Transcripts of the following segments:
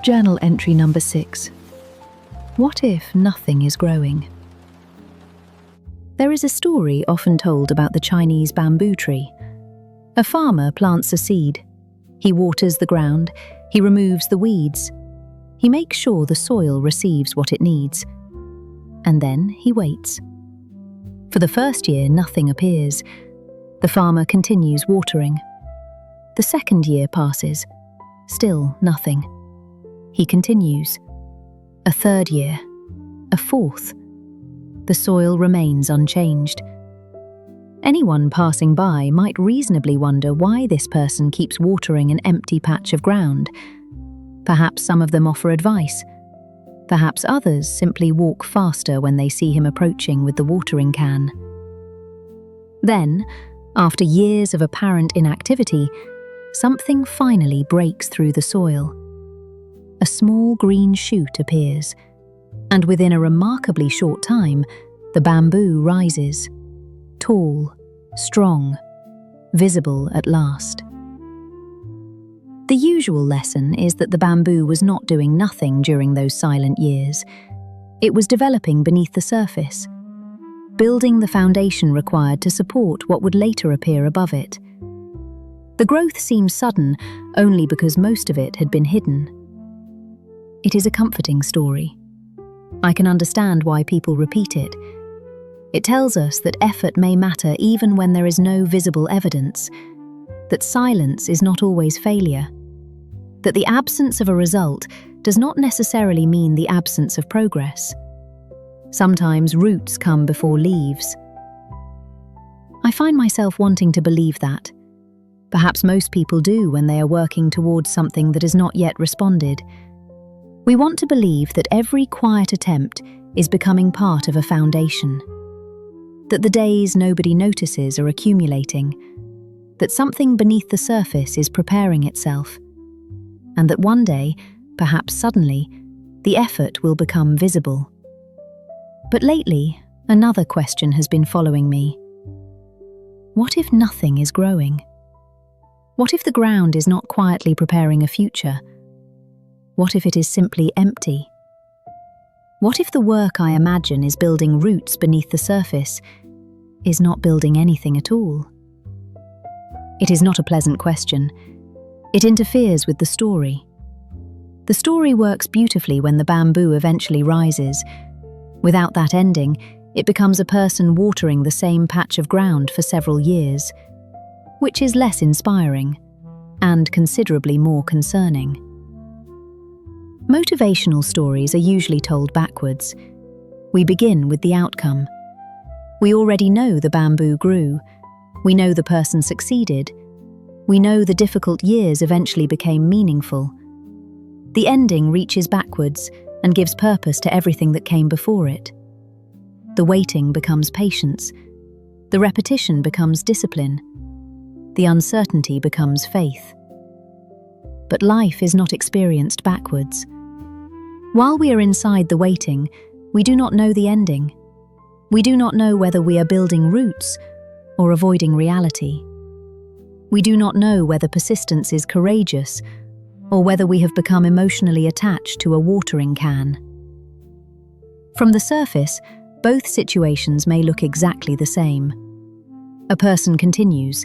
Journal entry number 6. What if nothing is growing? There is a story often told about the Chinese bamboo tree. A farmer plants a seed. He waters the ground, he removes the weeds. He makes sure the soil receives what it needs. And then he waits. For the first year, nothing appears. The farmer continues watering. The second year passes. Still nothing. He continues. A third year. A fourth. The soil remains unchanged. Anyone passing by might reasonably wonder why this person keeps watering an empty patch of ground. Perhaps some of them offer advice. Perhaps others simply walk faster when they see him approaching with the watering can. Then, after years of apparent inactivity, something finally breaks through the soil. A small green shoot appears, and within a remarkably short time, the bamboo rises, tall, strong, visible at last. The usual lesson is that the bamboo was not doing nothing during those silent years. It was developing beneath the surface, building the foundation required to support what would later appear above it. The growth seems sudden only because most of it had been hidden. It is a comforting story. I can understand why people repeat it. It tells us that effort may matter even when there is no visible evidence, that silence is not always failure, that the absence of a result does not necessarily mean the absence of progress. Sometimes roots come before leaves. I find myself wanting to believe that. Perhaps most people do when they are working towards something that has not yet responded. We want to believe that every quiet attempt is becoming part of a foundation, that the days nobody notices are accumulating, that something beneath the surface is preparing itself, and that one day, perhaps suddenly, the effort will become visible. But lately, another question has been following me. What if nothing is growing? What if the ground is not quietly preparing a future? What if it is simply empty? What if the work I imagine is building roots beneath the surface is not building anything at all? It is not a pleasant question. It interferes with the story. The story works beautifully when the bamboo eventually rises. Without that ending, it becomes a person watering the same patch of ground for several years, which is less inspiring and considerably more concerning. Motivational stories are usually told backwards. We begin with the outcome. We already know the bamboo grew. We know the person succeeded. We know the difficult years eventually became meaningful. The ending reaches backwards and gives purpose to everything that came before it. The waiting becomes patience. The repetition becomes discipline. The uncertainty becomes faith. But life is not experienced backwards. While we are inside the waiting, we do not know the ending. We do not know whether we are building roots or avoiding reality. We do not know whether persistence is courageous or whether we have become emotionally attached to a watering can. From the surface, both situations may look exactly the same. A person continues.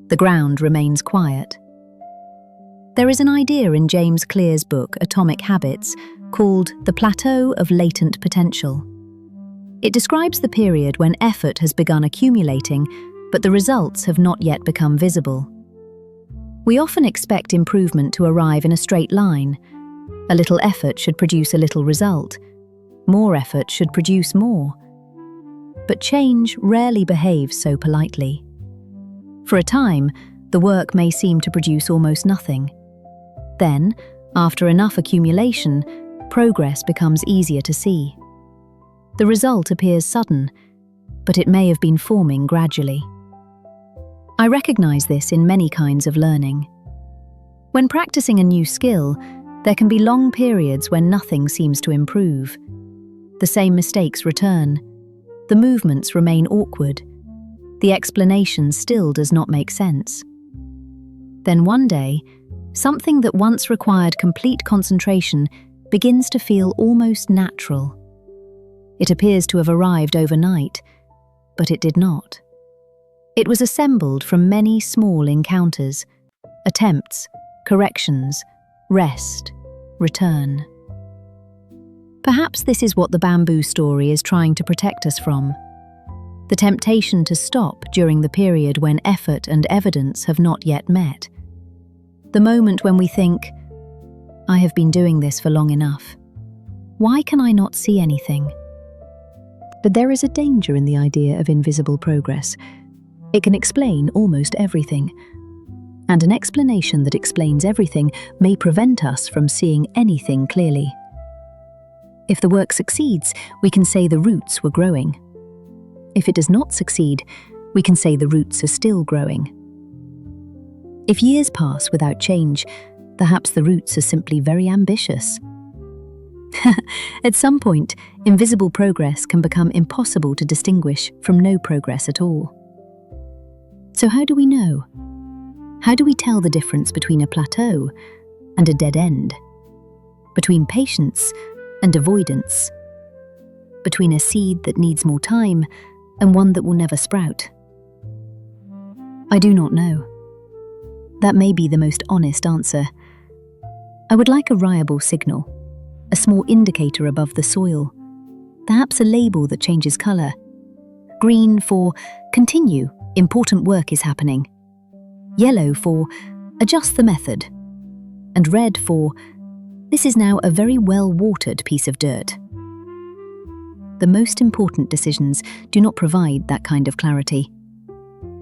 The ground remains quiet. There is an idea in James Clear's book Atomic Habits called the plateau of latent potential. It describes the period when effort has begun accumulating, but the results have not yet become visible. We often expect improvement to arrive in a straight line. A little effort should produce a little result. More effort should produce more. But change rarely behaves so politely. For a time, the work may seem to produce almost nothing. Then, after enough accumulation, progress becomes easier to see. The result appears sudden, but it may have been forming gradually. I recognize this in many kinds of learning. When practicing a new skill, there can be long periods when nothing seems to improve. The same mistakes return. The movements remain awkward. The explanation still does not make sense. Then one day, Something that once required complete concentration begins to feel almost natural. It appears to have arrived overnight, but it did not. It was assembled from many small encounters, attempts, corrections, rest, return. Perhaps this is what the bamboo story is trying to protect us from. The temptation to stop during the period when effort and evidence have not yet met. The moment when we think, I have been doing this for long enough. Why can I not see anything? But there is a danger in the idea of invisible progress. It can explain almost everything. And an explanation that explains everything may prevent us from seeing anything clearly. If the work succeeds, we can say the roots were growing. If it does not succeed, we can say the roots are still growing. If years pass without change, perhaps the roots are simply very ambitious. At some point, invisible progress can become impossible to distinguish from no progress at all. So how do we know? How do we tell the difference between a plateau and a dead end? Between patience and avoidance? Between a seed that needs more time and one that will never sprout? I do not know. That may be the most honest answer. I would like a reliable signal, a small indicator above the soil, perhaps a label that changes colour. Green for continue, important work is happening. Yellow for adjust the method. And red for this is now a very well-watered piece of dirt. The most important decisions do not provide that kind of clarity.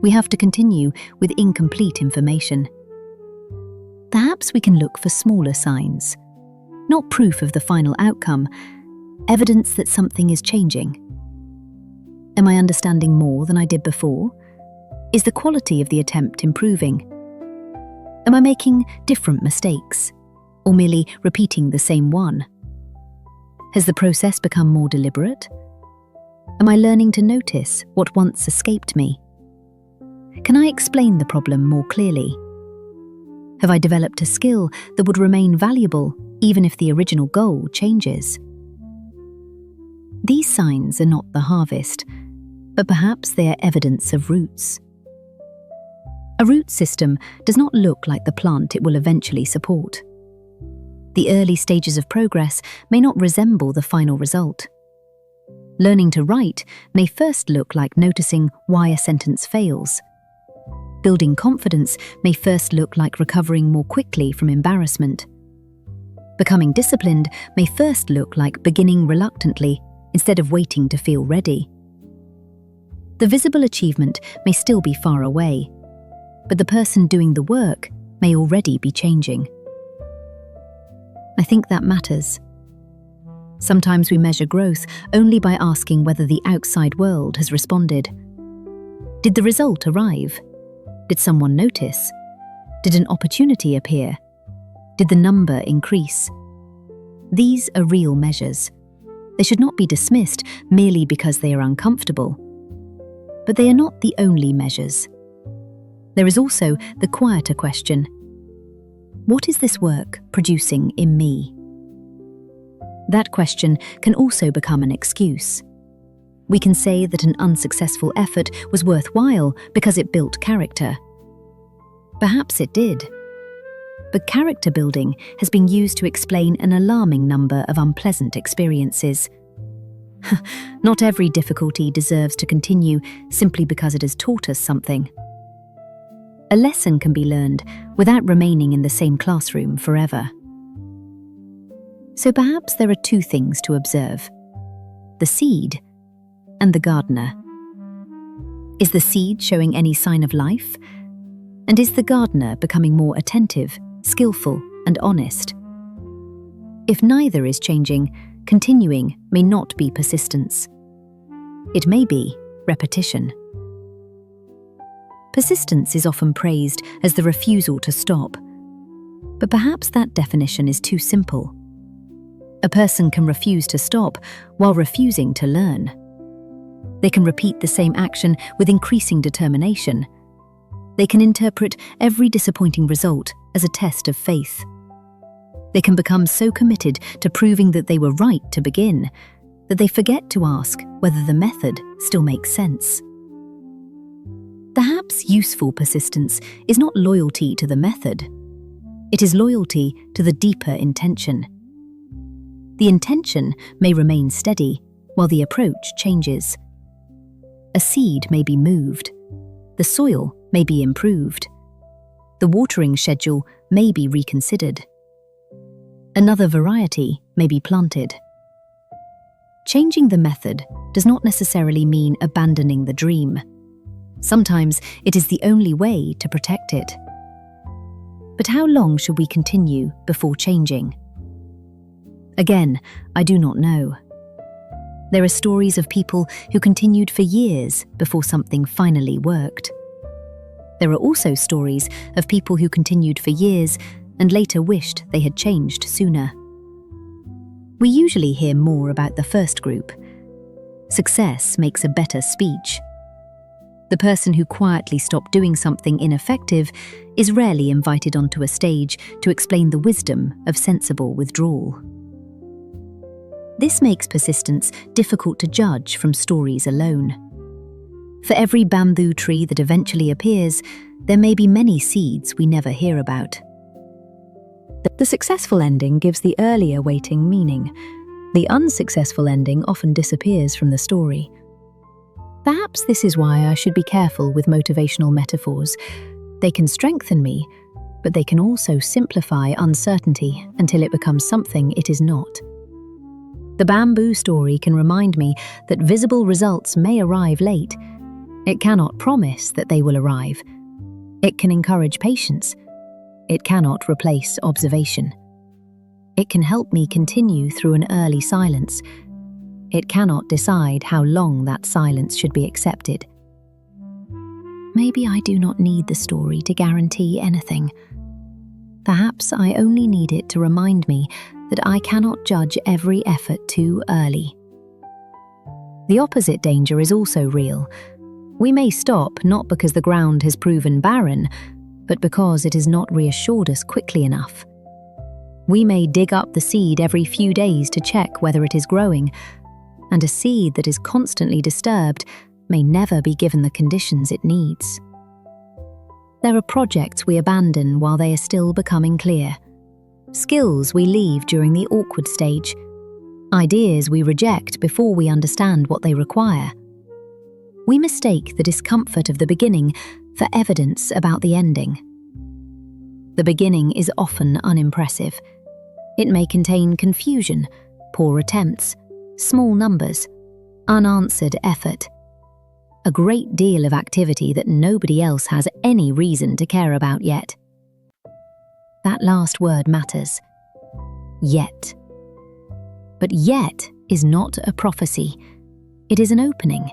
We have to continue with incomplete information. Perhaps we can look for smaller signs, not proof of the final outcome, evidence that something is changing. Am I understanding more than I did before? Is the quality of the attempt improving? Am I making different mistakes, or merely repeating the same one? Has the process become more deliberate? Am I learning to notice what once escaped me? Can I explain the problem more clearly? Have I developed a skill that would remain valuable even if the original goal changes? These signs are not the harvest, but perhaps they are evidence of roots. A root system does not look like the plant it will eventually support. The early stages of progress may not resemble the final result. Learning to write may first look like noticing why a sentence fails. Building confidence may first look like recovering more quickly from embarrassment. Becoming disciplined may first look like beginning reluctantly instead of waiting to feel ready. The visible achievement may still be far away, but the person doing the work may already be changing. I think that matters. Sometimes we measure growth only by asking whether the outside world has responded. Did the result arrive? Did someone notice? Did an opportunity appear? Did the number increase? These are real measures. They should not be dismissed merely because they are uncomfortable. But they are not the only measures. There is also the quieter question: what is this work producing in me? That question can also become an excuse. We can say that an unsuccessful effort was worthwhile because it built character. Perhaps it did. But character building has been used to explain an alarming number of unpleasant experiences. Not every difficulty deserves to continue simply because it has taught us something. A lesson can be learned without remaining in the same classroom forever. So perhaps there are two things to observe: the seed and the gardener. Is the seed showing any sign of life? And is the gardener becoming more attentive, skillful, and honest? If neither is changing, continuing may not be persistence. It may be repetition. Persistence is often praised as the refusal to stop, but perhaps that definition is too simple. A person can refuse to stop while refusing to learn. They can repeat the same action with increasing determination. They can interpret every disappointing result as a test of faith. They can become so committed to proving that they were right to begin that they forget to ask whether the method still makes sense. Perhaps useful persistence is not loyalty to the method. It is loyalty to the deeper intention. The intention may remain steady while the approach changes. A seed may be moved. The soil may be improved. The watering schedule may be reconsidered. Another variety may be planted. Changing the method does not necessarily mean abandoning the dream. Sometimes it is the only way to protect it. But how long should we continue before changing? Again, I do not know. There are stories of people who continued for years before something finally worked. There are also stories of people who continued for years and later wished they had changed sooner. We usually hear more about the first group. Success makes a better speech. The person who quietly stopped doing something ineffective is rarely invited onto a stage to explain the wisdom of sensible withdrawal. This makes persistence difficult to judge from stories alone. For every bamboo tree that eventually appears, there may be many seeds we never hear about. The successful ending gives the earlier waiting meaning. The unsuccessful ending often disappears from the story. Perhaps this is why I should be careful with motivational metaphors. They can strengthen me, but they can also simplify uncertainty until it becomes something it is not. The bamboo story can remind me that visible results may arrive late. It cannot promise that they will arrive. It can encourage patience. It cannot replace observation. It can help me continue through an early silence. It cannot decide how long that silence should be accepted. Maybe I do not need the story to guarantee anything. Perhaps I only need it to remind me that I cannot judge every effort too early. The opposite danger is also real. We may stop not because the ground has proven barren, but because it has not reassured us quickly enough. We may dig up the seed every few days to check whether it is growing, and a seed that is constantly disturbed may never be given the conditions it needs. There are projects we abandon while they are still becoming clear, skills we leave during the awkward stage, ideas we reject before we understand what they require. We mistake the discomfort of the beginning for evidence about the ending. The beginning is often unimpressive. It may contain confusion, poor attempts, small numbers, unanswered effort, a great deal of activity that nobody else has any reason to care about yet. That last word matters. Yet. But yet is not a prophecy. It is an opening.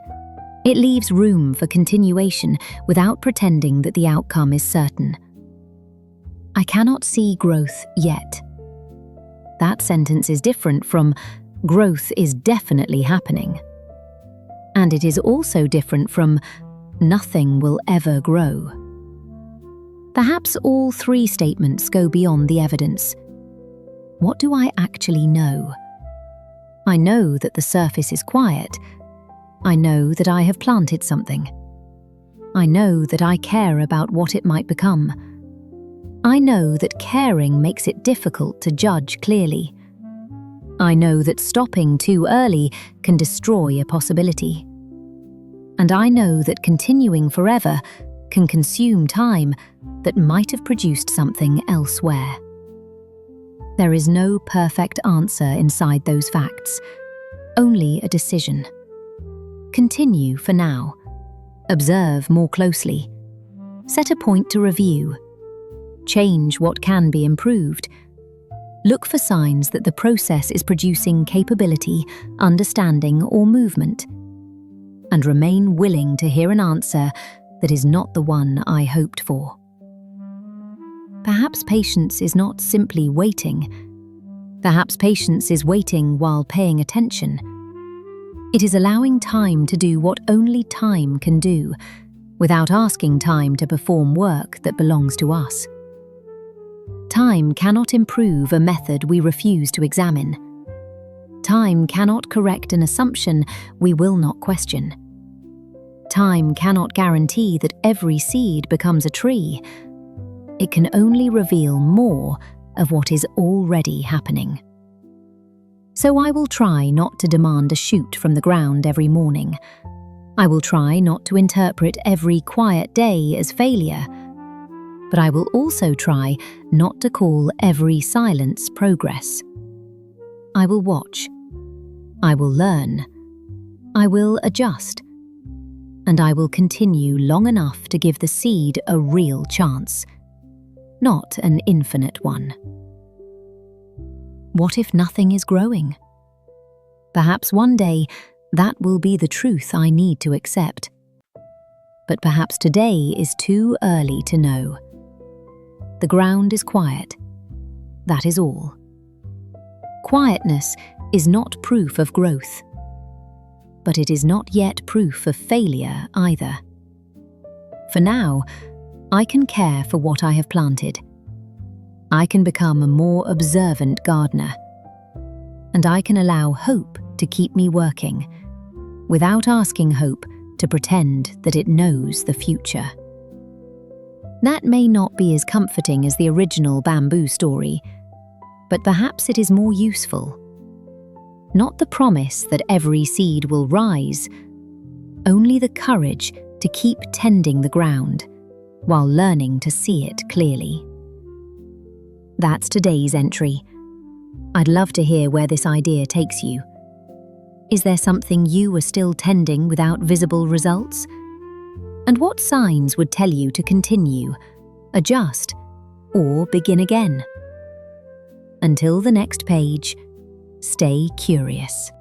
It leaves room for continuation without pretending that the outcome is certain. I cannot see growth yet. That sentence is different from growth is definitely happening. And it is also different from nothing will ever grow. Perhaps all three statements go beyond the evidence. What do I actually know? I know that the surface is quiet. I know that I have planted something. I know that I care about what it might become. I know that caring makes it difficult to judge clearly. I know that stopping too early can destroy a possibility. And I know that continuing forever can consume time that might have produced something elsewhere. There is no perfect answer inside those facts, only a decision. Continue for now. Observe more closely. Set a point to review. Change what can be improved. Look for signs that the process is producing capability, understanding, or movement. And remain willing to hear an answer that is not the one I hoped for. Perhaps patience is not simply waiting. Perhaps patience is waiting while paying attention. It is allowing time to do what only time can do, without asking time to perform work that belongs to us. Time cannot improve a method we refuse to examine. Time cannot correct an assumption we will not question. Time cannot guarantee that every seed becomes a tree. It can only reveal more of what is already happening. So I will try not to demand a shoot from the ground every morning. I will try not to interpret every quiet day as failure. But I will also try not to call every silence progress. I will watch. I will learn. I will adjust. And I will continue long enough to give the seed a real chance, not an infinite one. What if nothing is growing? Perhaps one day that will be the truth I need to accept. But perhaps today is too early to know. The ground is quiet. That is all. Quietness is not proof of growth, but it is not yet proof of failure either. For now, I can care for what I have planted. I can become a more observant gardener, and I can allow hope to keep me working, without asking hope to pretend that it knows the future. That may not be as comforting as the original bamboo story, but perhaps it is more useful. Not the promise that every seed will rise, only the courage to keep tending the ground while learning to see it clearly. That's today's entry. I'd love to hear where this idea takes you. Is there something you are still tending without visible results? And what signs would tell you to continue, adjust, or begin again? Until the next page, stay curious.